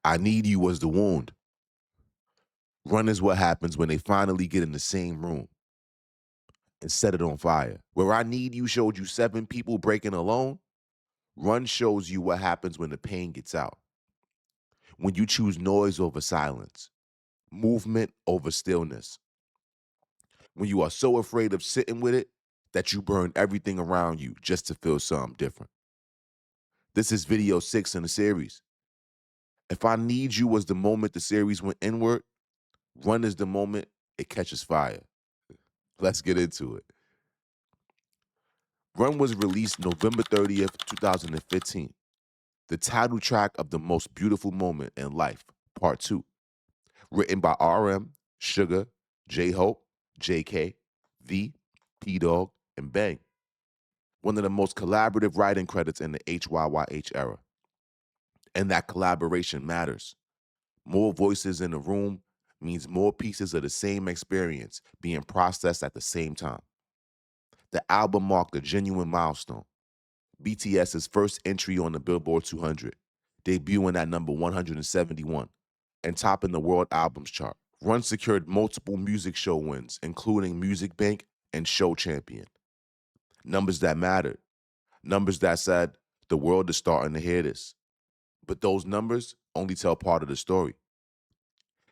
I Need You was the wound. Run is what happens when they finally get in the same room and set it on fire. Where I Need You showed you 7 people breaking alone, Run shows you what happens when the pain gets out. When you choose noise over silence, movement over stillness. When you are so afraid of sitting with it that you burn everything around you just to feel something different. This is video 6 in the series. If I Need You was the moment the series went inward, Run is the moment it catches fire. Let's get into it. Run was released November 30th, 2015. The title track of The Most Beautiful Moment in Life, Part 2. Written by RM, Sugar, J-Hope, JK, V, P-Dog, and Bang. One of the most collaborative writing credits in the HYYH era. And that collaboration matters. More voices in the room means more pieces of the same experience being processed at the same time. The album marked a genuine milestone. BTS's first entry on the Billboard 200, debuting at number 171 and topping the World Albums chart. Run secured multiple music show wins, including Music Bank and Show Champion. Numbers that mattered. Numbers that said, the world is starting to hear this. But those numbers only tell part of the story.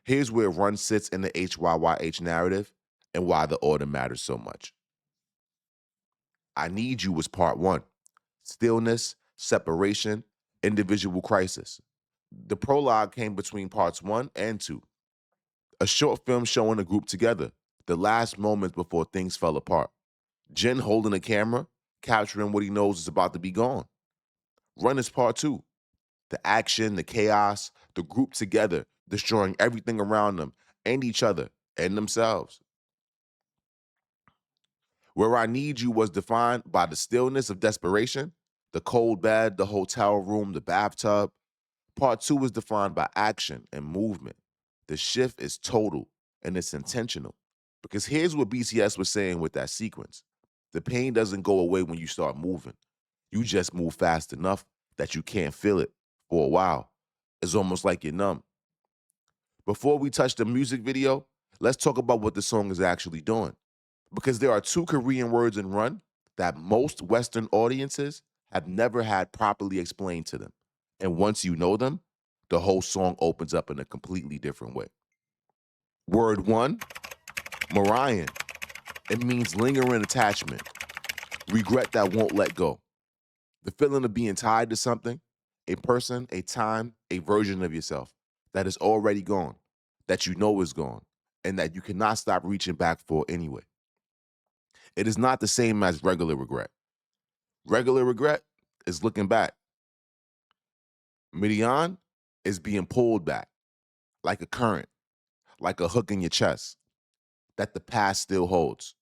Here's where Run sits in the HYYH narrative and why the order matters so much. I Need You was part 1. Stillness, separation, individual crisis. The prologue came between parts 1 and 2. A short film showing the group together, the last moments before things fell apart. Jin holding a camera, capturing what he knows is about to be gone. Run is part 2. The action, the chaos, the group together, destroying everything around them and each other and themselves. Where I Need You was defined by the stillness of desperation, the cold bed, the hotel room, the bathtub. Part 2 is defined by action and movement. The shift is total and it's intentional. Because here's what BTS was saying with that sequence. The pain doesn't go away when you start moving. You just move fast enough that you can't feel it for a while. It's almost like you're numb. Before we touch the music video, let's talk about what the song is actually doing. Because there are 2 Korean words in Run that most Western audiences have never had properly explained to them. And once you know them, the whole song opens up in a completely different way. Word 1, Mariah. It means lingering attachment, regret that won't let go. The feeling of being tied to something, a person, a time, a version of yourself that is already gone, that you know is gone, and that you cannot stop reaching back for anyway. It is not the same as regular regret. Regular regret is looking back. Midian is being pulled back, like a current, like a hook in your chest, that the past still holds.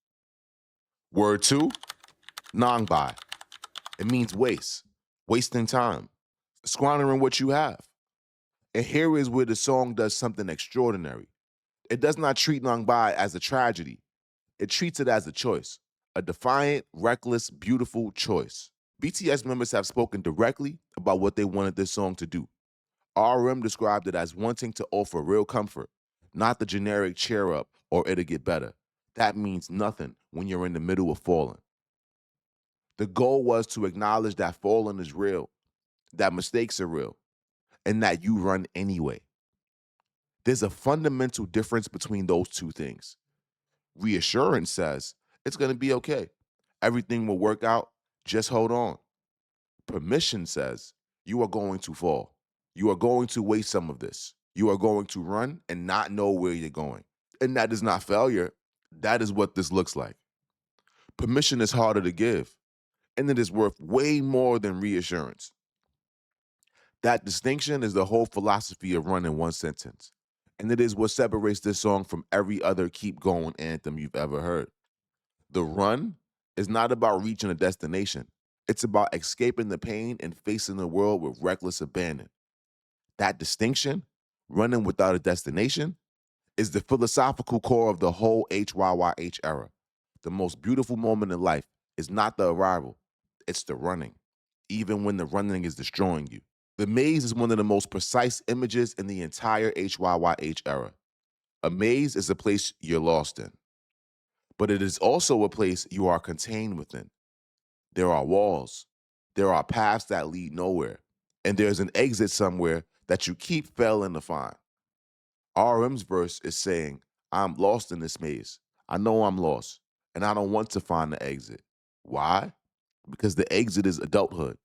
Word 2, Nangbai. It means waste, wasting time, squandering what you have. And here is where the song does something extraordinary. It does not treat Nangbai as a tragedy. It treats it as a choice, a defiant, reckless, beautiful choice. BTS members have spoken directly about what they wanted this song to do. RM described it as wanting to offer real comfort, not the generic cheer up or it'll get better. That means nothing when you're in the middle of falling. The goal was to acknowledge that falling is real, that mistakes are real, and that you run anyway. There's a fundamental difference between those 2 things. Reassurance says, it's going to be okay. Everything will work out. Just hold on. Permission says, you are going to fall. You are going to waste some of this. You are going to run and not know where you're going. And that is not failure. That is what this looks like. Permission is harder to give, and it is worth way more than reassurance. That distinction is the whole philosophy of Run in one sentence. And it is what separates this song from every other Keep Going anthem you've ever heard. The run is not about reaching a destination. It's about escaping the pain and facing the world with reckless abandon. That distinction, running without a destination, is the philosophical core of the whole HYYH era. The most beautiful moment in life is not the arrival, it's the running, even when the running is destroying you. The maze is one of the most precise images in the entire HYYH era. A maze is a place you're lost in, but it is also a place you are contained within. There are walls, there are paths that lead nowhere, and there's an exit somewhere that you keep failing to find. RM's verse is saying, I'm lost in this maze. I know I'm lost, and I don't want to find the exit. Why? Because the exit is adulthood,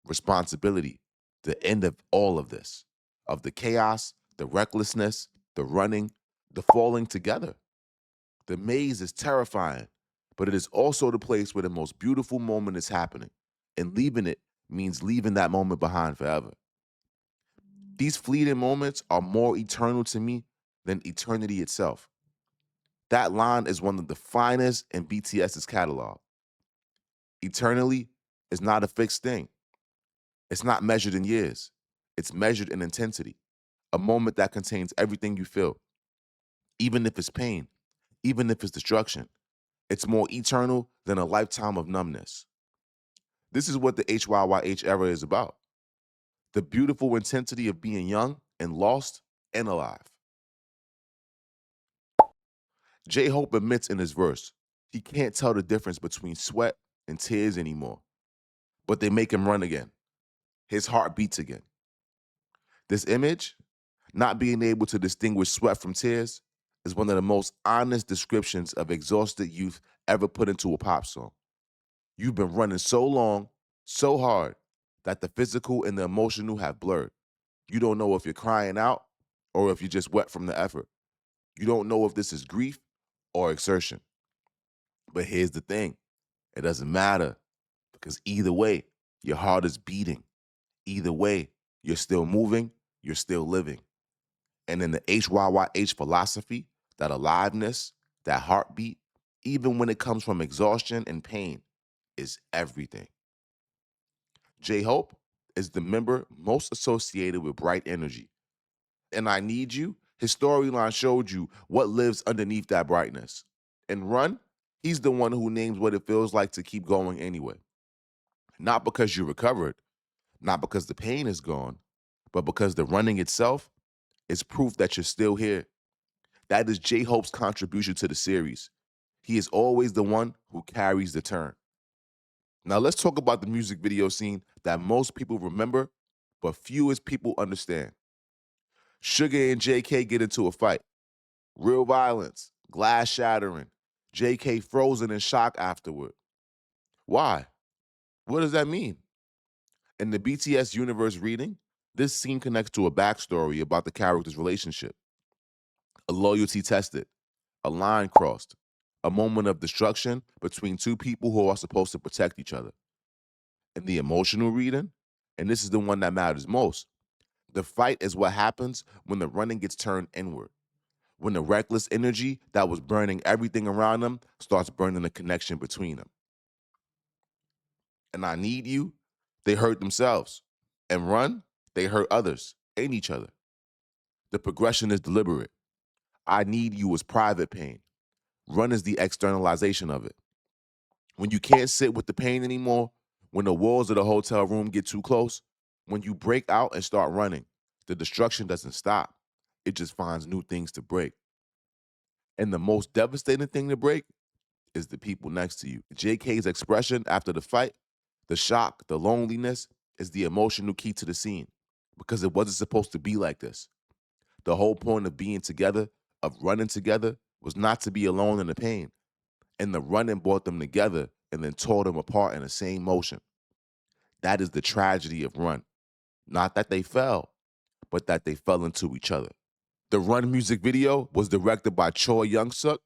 responsibility, the end of all of this, of the chaos, the recklessness, the running, the falling together. The maze is terrifying, but it is also the place where the most beautiful moment is happening. And leaving it means leaving that moment behind forever. These fleeting moments are more eternal to me than eternity itself. That line is one of the finest in BTS's catalog. Eternally is not a fixed thing. It's not measured in years. It's measured in intensity. A moment that contains everything you feel, even if it's pain, even if it's destruction. It's more eternal than a lifetime of numbness. This is what the HYYH era is about. The beautiful intensity of being young and lost and alive. J-Hope admits in his verse, he can't tell the difference between sweat and tears anymore, but they make him run again. His heart beats again. This image, not being able to distinguish sweat from tears, is one of the most honest descriptions of exhausted youth ever put into a pop song. You've been running so long, so hard, that the physical and the emotional have blurred. You don't know if you're crying out or if you're just wet from the effort. You don't know if this is grief or exertion. But here's the thing, it doesn't matter, because either way, your heart is beating. Either way, you're still moving, you're still living. And in the HYYH philosophy, that aliveness, that heartbeat, even when it comes from exhaustion and pain, is everything. J-Hope is the member most associated with bright energy. And I Need You, his storyline showed you what lives underneath that brightness. And Run, he's the one who names what it feels like to keep going anyway. Not because you recovered, not because the pain is gone, but because the running itself is proof that you're still here. That is J-Hope's contribution to the series. He is always the one who carries the turn. Now let's talk about the music video scene that most people remember, but fewest people understand. Sugar and JK get into a fight. Real violence, glass shattering, JK frozen in shock afterward. Why? What does that mean? In the BTS universe reading, this scene connects to a backstory about the characters' relationship. A loyalty tested, a line crossed, a moment of destruction between two people who are supposed to protect each other. In the emotional reading, and this is the one that matters most, the fight is what happens when the running gets turned inward. When the reckless energy that was burning everything around them starts burning the connection between them. And I Need You, they hurt themselves. And Run, they hurt others and each other. The progression is deliberate. I Need You is private pain. Run is the externalization of it. When you can't sit with the pain anymore, when the walls of the hotel room get too close, when you break out and start running, the destruction doesn't stop. It just finds new things to break. And the most devastating thing to break is the people next to you. JK's expression after the fight, the shock, the loneliness, is the emotional key to the scene because it wasn't supposed to be like this. The whole point of being together, of running together, was not to be alone in the pain. And the running brought them together and then tore them apart in the same motion. That is the tragedy of Run. Not that they fell, but that they fell into each other. The Run music video was directed by Choi Young-suk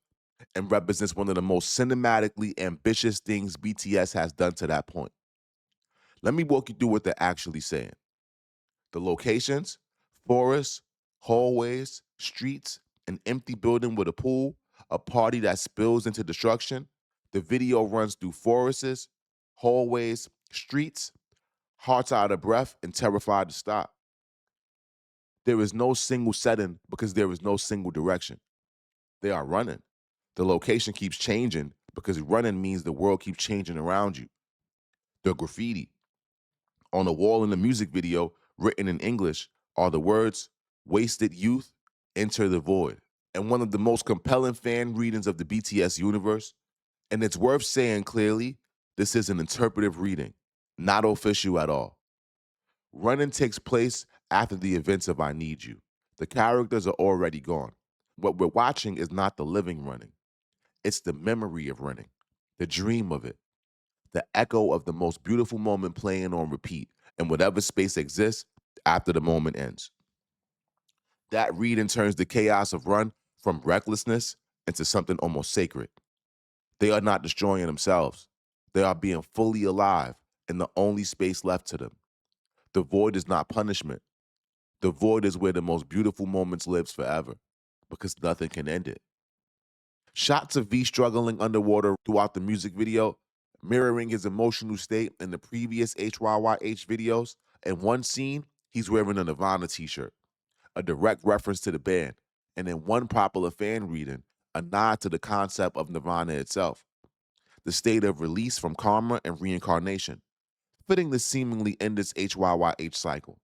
and represents one of the most cinematically ambitious things BTS has done to that point. Let me walk you through what they're actually saying. The locations: forests, hallways, streets, an empty building with a pool, a party that spills into destruction. The video runs through forests, hallways, streets, hearts out of breath and terrified to stop. There is no single setting because there is no single direction. They are running. The location keeps changing because running means the world keeps changing around you. The graffiti on the wall in the music video written in English, are the words, "Wasted youth, enter the void." And one of the most compelling fan readings of the BTS universe, and it's worth saying clearly, this is an interpretive reading, not official at all. Running takes place after the events of I Need You. The characters are already gone. What we're watching is not the living running, it's the memory of running, the dream of it, the echo of the most beautiful moment playing on repeat in whatever space exists after the moment ends. That reading turns the chaos of Run from recklessness into something almost sacred. They are not destroying themselves. They are being fully alive in the only space left to them. The void is not punishment. The void is where the most beautiful moments lives forever because nothing can end it. Shots of V struggling underwater throughout the music video, mirroring his emotional state in the previous HYYH videos. In one scene, he's wearing a Nirvana t-shirt, a direct reference to the band, and in one popular fan reading, a nod to the concept of Nirvana itself, the state of release from karma and reincarnation, fitting the seemingly endless HYYH cycle.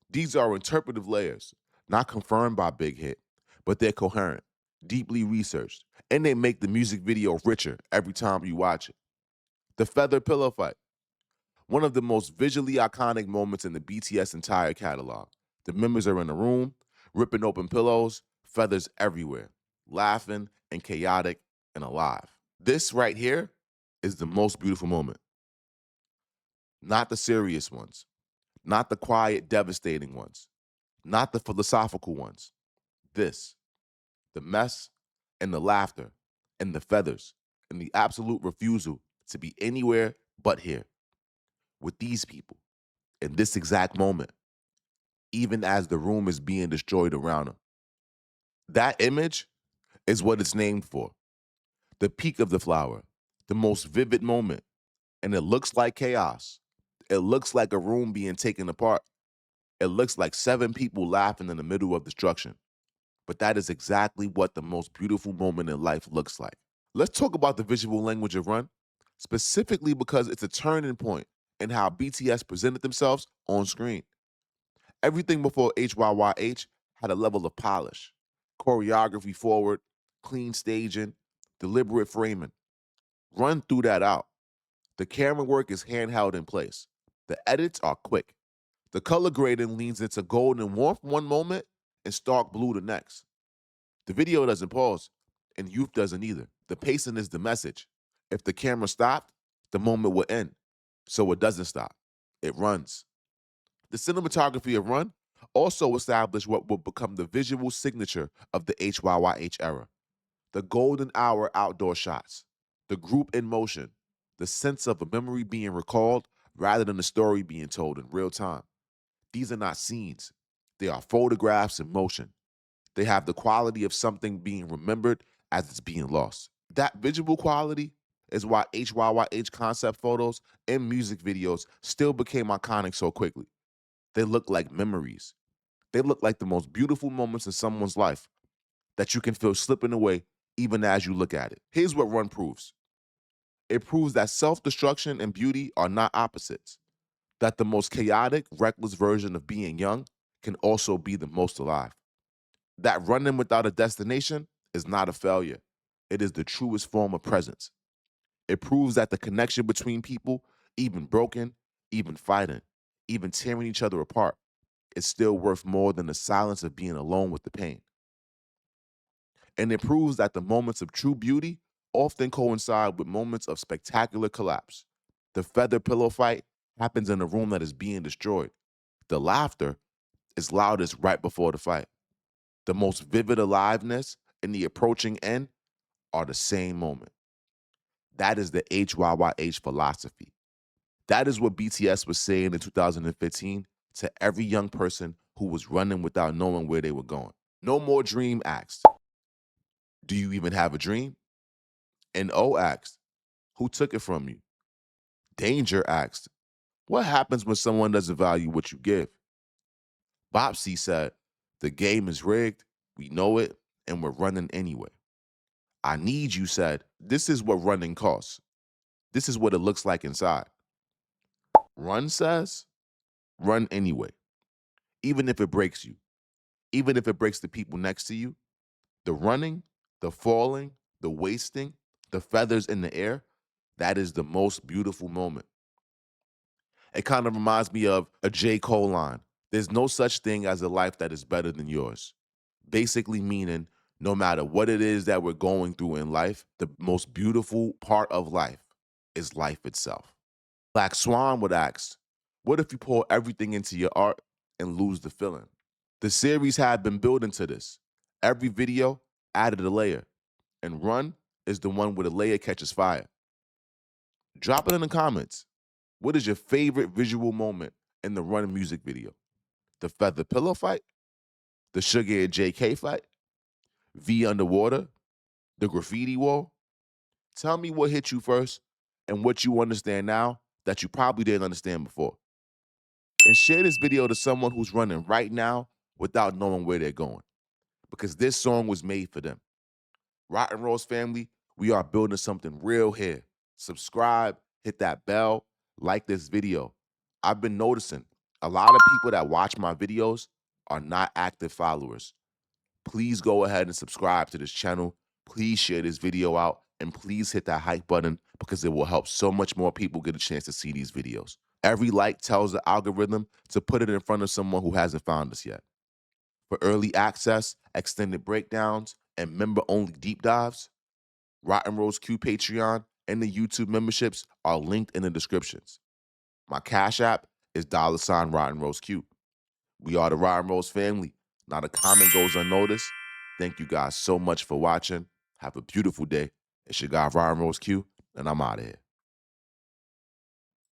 These are interpretive layers, not confirmed by Big Hit, but they're coherent, deeply researched, and they make the music video richer every time you watch it. The feather pillow fight, one of the most visually iconic moments in the BTS entire catalog. The members are in a room, ripping open pillows, feathers everywhere, laughing and chaotic and alive. This right here is the most beautiful moment. Not the serious ones, not the quiet, devastating ones, not the philosophical ones. This, the mess and the laughter and the feathers and the absolute refusal to be anywhere but here with these people in this exact moment, even as the room is being destroyed around them. That image is what it's named for. The peak of the flower, the most vivid moment. And it looks like chaos. It looks like a room being taken apart. It looks like 7 people laughing in the middle of destruction. But that is exactly what the most beautiful moment in life looks like. Let's talk about the visual language of Run, specifically because it's a turning point in how BTS presented themselves on screen. Everything before HYYH had a level of polish, choreography forward, clean staging, deliberate framing. Run threw that out. The camera work is handheld in place. The edits are quick. The color grading leans into gold and warmth one moment and stark blue the next. The video doesn't pause, and youth doesn't either. The pacing is the message. If the camera stopped, the moment would end. So it doesn't stop. It runs. The cinematography of Run also established what would become the visual signature of the HYYH era. The golden hour outdoor shots, the group in motion, the sense of a memory being recalled rather than the story being told in real time. These are not scenes. They are photographs in motion. They have the quality of something being remembered as it's being lost. That visual quality is why HYYH concept photos and music videos still became iconic so quickly. They look like memories. They look like the most beautiful moments in someone's life that you can feel slipping away even as you look at it. Here's what Run proves. It proves that self-destruction and beauty are not opposites, that the most chaotic, reckless version of being young can also be the most alive. That running without a destination is not a failure. It is the truest form of presence. It proves that the connection between people, even broken, even fighting, even tearing each other apart, is still worth more than the silence of being alone with the pain. And it proves that the moments of true beauty often coincide with moments of spectacular collapse. The feather pillow fight happens in a room that is being destroyed. The laughter is loudest right before the fight. The most vivid aliveness and the approaching end are the same moment. That is the HYYH philosophy. That is what BTS was saying in 2015 to every young person who was running without knowing where they were going. No More Dream asked, "Do you even have a dream?" And O asked, "Who took it from you?" Danger asked, "What happens when someone doesn't value what you give?" Bopsy said, "The game is rigged, we know it, and we're running anyway." I Need You said, "This is what running costs. This is what it looks like inside." Run says, Run anyway, even if it breaks you, even if it breaks the people next to you. The running, the falling, the wasting, the feathers in the air, that is the most beautiful moment. It kind of reminds me of a J. Cole line. There's no such thing as a life that is better than yours. Basically meaning no matter what it is that we're going through in life, the most beautiful part of life is life itself. Black Swan would ask, what if you pour everything into your art and lose the feeling? The series had been building to this. Every video added a layer, and Run is the one where the layer catches fire. Drop it in the comments. What is your favorite visual moment in the Run music video? The feather pillow fight? The Sugar and JK fight? V underwater? The graffiti wall? Tell me what hit you first and what you understand now that you probably didn't understand before. And share this video to someone who's running right now without knowing where they're going, because this song was made for them. Rotten Rose family, we are building something real here. Subscribe, hit that bell, like this video. I've been noticing a lot of people that watch my videos are not active followers. Please go ahead and subscribe to this channel. Please share this video out, and please hit that hype button because it will help so much more people get a chance to see these videos. Every like tells the algorithm to put it in front of someone who hasn't found us yet. For early access, extended breakdowns, and member-only deep dives, RottenRoseQ Patreon and the YouTube memberships are linked in the descriptions. My Cash App is $RottenRoseQ. We are the Rotten Rose family. Not a comment goes unnoticed. Thank you guys so much for watching. Have a beautiful day. It's your guy, Rotten Rose Q, and I'm out of here.